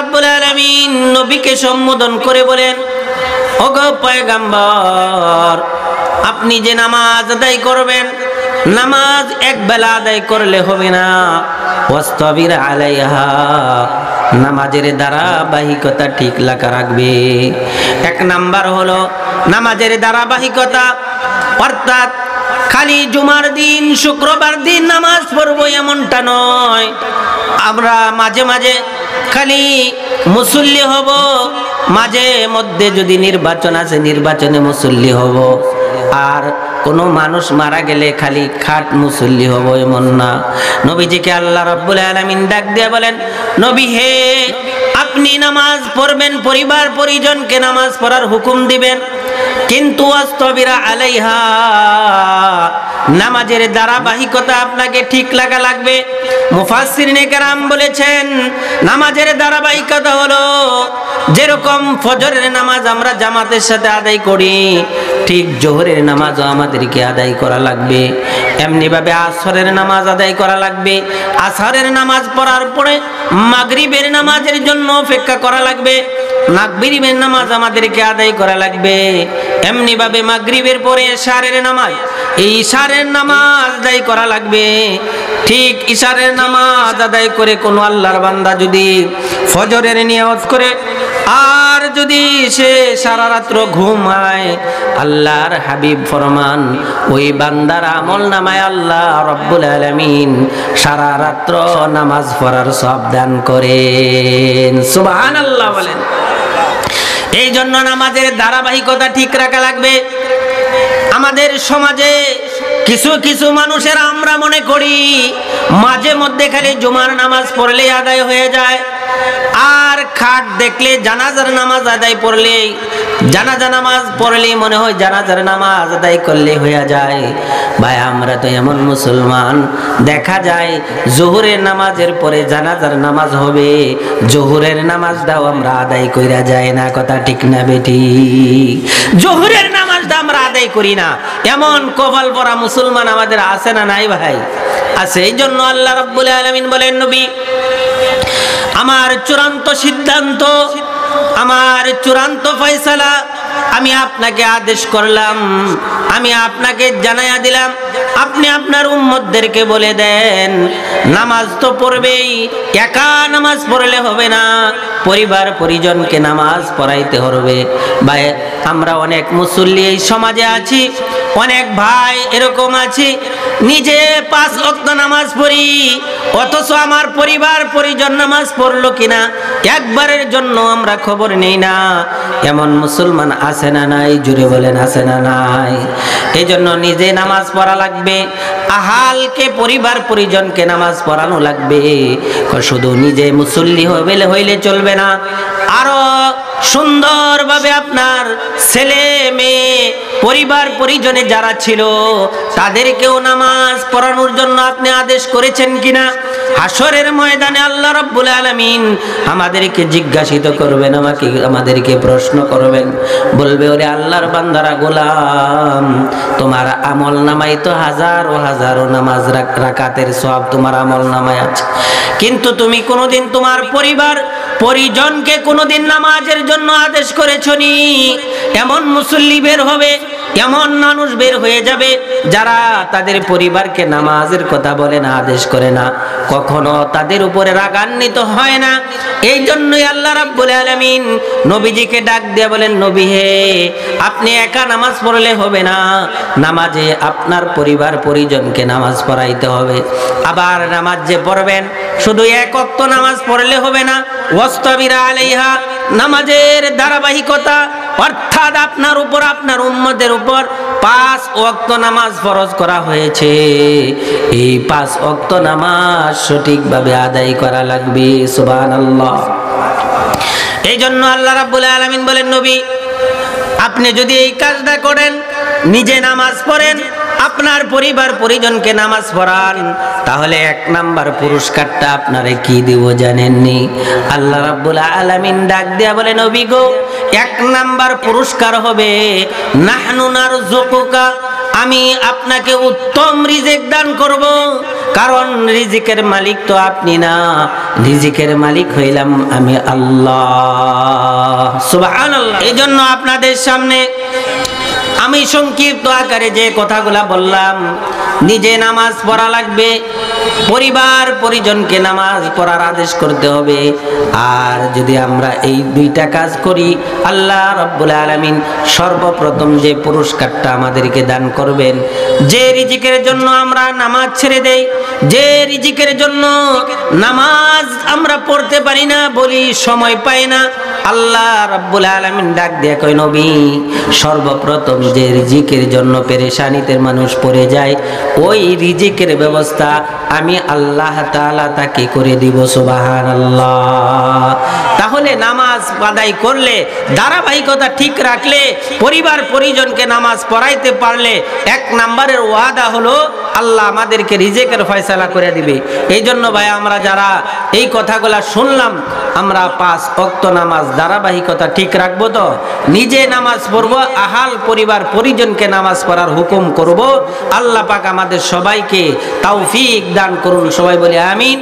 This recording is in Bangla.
রাব্বুল আলামিন নবীকে সম্বোধন করে বলেন, ওগো পয়গম্বর, আপনি যে নামাজ আদায় করবেন, নামাজ এক বেলা আদায় করলে হবে না, ওয়াস্তাবির আলাইহা, নামাজের ধারাবাহিকতা ঠিক রাখবে। এক নাম্বার হলো নামাজের ধারাবাহিকতা, অর্থাৎ খালি জুমার দিন শুক্রবার দিন নামাজ পড়বো এমনটা নয়। আমরা মাঝে মাঝে খালি মুসল্লি হব, মাঝে মধ্যে যদি নির্বাচন আছে নির্বাচনে মুসল্লি হব, আর কোনো মানুষ মারা গেলে খালি খাট মুসল্লি হব এমন না। নবীজিকে আল্লাহ রাব্বুল আলামিন ডাক দিয়ে বলেন, নবী হে, আপনি নামাজ পড়বেন, পরিবার পরিজনকে নামাজ পড়ার হুকুম দিবেন, কিন্তু ওয়াস্তাবিরা আলাইহা, নামাজের ধারাবাহিকতা আপনাকে ঠিক লাগবে। মুফাসসিরিনে কেরাম বলেছেন, নামাজের ধারাবাহিকতা হলো যেরকম ফজরের নামাজ আমরা জামাতের সাথে আদায় করি, ঠিক জোহরের নামাজও আমাদেরকে আদায় করা লাগবে। এমনি ভাবে আসরের নামাজ আদায় করা লাগবে। আসরের নামাজ পড়ার পরে মাগরিবের নামাজের জন্য অপেক্ষা করা লাগবে। মাগরিবের নামাজ আমাদেরকে আদায় করা লাগবে। এমনি ভাবে মাগরিবের পরে ইশারের নামাজ, এই ইশারের নামাজ আদায় করা লাগবে। ঠিক ইশারের নামাজ আদায় করে কোন আল্লাহর বান্দা যদি ফজরের নিয়ত করে আর যদি সে সারা রাত্র ঘুমায়, আল্লাহর হাবিব ফরমান, ওই বান্দার আমল নামায় আল্লাহ রাব্বুল আলামিন সারা রাত্র নামাজ পড়ার সওয়াব দান করেন। সুবহানাল্লাহ বলেন। এই জন্য নামাজের ধারাবাহিকতা ঠিক রাখা লাগবে। আমাদের সমাজে কিছু কিছু মানুষের আমরা মনে করি মাঝে মধ্যে খালি জুমার নামাজ পড়লে আদায় হয়ে যায়, আর খাট দেখলে জানাজার নামাজ আদায় পড়লে, জানাজা নামাজ পড়লেই মনে হয় জানাজার নামাজ আদায় করলে হয়ে যায়। ভাই, আমরা তো এমন মুসলমান, দেখা যায় জোহরের নামাজের পরে জানাজার নামাজ হবে, জোহরের নামাজটাও আমরা আদায় কইরা যায় না। কথা ঠিক না বেটি? জোহরের নামাজটা আমরা আদায় করি না, এমন কপাল পরা মুসলমান আমাদের আছে না নাই ভাই? আছে। এই জন্য আল্লাহ রাব্বুল আলামিন বলেন, নবী, আমার চূড়ান্ত সিদ্ধান্ত, আমার চূড়ান্ত ফয়সালা আমি আপনাকে আদেশ করলাম, আমি আপনাকে জানাইয়া দিলাম, আপনি আপনার উম্মতদেরকে বলে দেন, নামাজ তো পড়বেই, একা নামাজ পড়লে হবে না, পরিবার পরিজনকে নামাজ পড়াইতে হবে। ভাই, আমরা অনেক মুসল্লি এই সমাজে আছি, অনেক ভাই এরকম আছি, নিজে 5 ওয়াক্ত নামাজ পড়ি, অথচ আমার পরিবার পরিজন নামাজ পড়লো কিনা একবারের জন্য আমরা খবর নেই না। এমন মুসলমান আছে না নাই? জুড়ে বলেন, আছে না নাই? এই জন্য নিজে নামাজ পড়া লাগবে, আহালকে পরিবার পরিজনকে নামাজ পড়ানো লাগবে। শুধু নিজে মুসল্লি হইলে চলবে না, আরো সুন্দরভাবে আপনার ছেলে মেয়ে পরিবার পরিজনে যারা ছিল তাদেরকেও নামাজ পড়ানোর জন্য আপনি আদেশ করেছেন কিনা? হাসরের ময়দানে আল্লাহ রাব্বুল আলামিন আমাদেরকে জিজ্ঞাসিত করবেন, আমাদেরকে প্রশ্ন করবেন, বলবে, ওরে আল্লাহর বান্দারা, গোলাম, তোমার আমল নামায় তো হাজারো হাজারো নামাজ রাকাতের সওয়াব তোমার আমল নামায় আছে, কিন্তু তুমি কোনোদিন তোমার পরিবার পরিজনকে কোনোদিন নামাজের জন্য আদেশ করেছো নি? এমন মুসল্লি বের হবে, এমন মানুষ বের হয়ে যাবে যারা তাদের পরিবারকে নামাজের কথা বলে না, আদেশ করে না, কখনো তাদের উপরে রাগান্বিত হয় না। এই জন্যই আল্লাহ রাব্বুল আলামিন নবীজিকে ডাক দিয়ে বলেন, নবী হে, আপনি একা নামাজ পড়লে হবে না, নামাজে আপনার পরিবার পরিজনকে নামাজ পড়াইতে হবে। আবার নামাজ যে পড়বেন শুধু 1 ওয়াক্ত নামাজ পড়লে হবে না, ওয়াস্তাবিরা আলাইহা, নামাজের ধারাবাহিকতা, অর্থাৎ আপনার উপর আপনার উম্মতের উপর 5 ওয়াক্ত নামাজ ফরজ করা হয়েছে, এই 5 ওয়াক্ত নামাজ সঠিকভাবে আদায় করা লাগবে। সুবহানাল্লাহ। এই জন্য আল্লাহ রাব্বুল আলামিন বলেন, নবী, আপনি যদি এই কাজটা করেন, নিজে নামাজ পড়েন, আপনার পরিবার পরিজনকে নামাজ পড়ান, তাহলে 1 নাম্বার পুরস্কারটা আপনারে কি দিব জানেননি? আল্লাহ রাব্বুল আলামিন ডাক দিয়া বলে, নবী গো, 1 নাম্বার পুরস্কার হবে নাহনু নারযুকুকা, আমি আপনাকে উত্তম রিজিক দান করব, কারণ রিজিকের মালিক তো আপনি না, রিজিকের মালিক হইলাম আমি আল্লাহ। সুবহানাল্লাহ। এইজন্য আপনাদের সামনে আমি সংক্ষিপ্ত আকারে যে কথাগুলা বললাম, নিজে নামাজ পড়া লাগবে, পরিবার পরিজনকে নামাজ পড়ার আদেশ করতে হবে। আর যদি আমরা এই দুইটা কাজ করি, আল্লাহ রাব্বুল আলামিন সর্বপ্রথম যে পুরস্কারটা আমাদেরকে দান করবেন, যে রিজিকের জন্য আমরা নামাজ ছেড়ে দেই, যে রিজিকের জন্য নামাজ আমরা পড়তে পারি না, বলি সময় পাই না, আল্লাহ রাব্বুল আলামিন ডাক দিয়ে কয়, নবী সর্বপ্রথম যে রিজিকের জন্য পেরেশানিতে মানুষ পড়ে যায়, ওই রিজিকের ব্যবস্থা আমি আল্লাহ তাআলা তাকে করে দিব। সুবহানাল্লাহ। তাহলে নামাজ আদায় করলে, ধারাবাহিকতা ঠিক রাখলে, পরিবার পরিজনকে নামাজ পড়াইতে পারলে, এক নম্বরের ওয়াদা হলো আল্লাহ আমাদেরকে রিজিকের ফয়সালা করে দিবে। এই জন্য ভাই, আমরা যারা এই কথাগুলা শুনলাম, আমরা 5 ওয়াক্ত নামাজ ধারাবাহিকতা ঠিক রাখবো তো, নিজে নামাজ পড়বো, আহাল পরিবার পরিজনকে নামাজ পড়ার হুকুম করব। আল্লাহ পাক আমাদের সবাইকে তৌফিক দান করুন। সবাই বলি আমিন।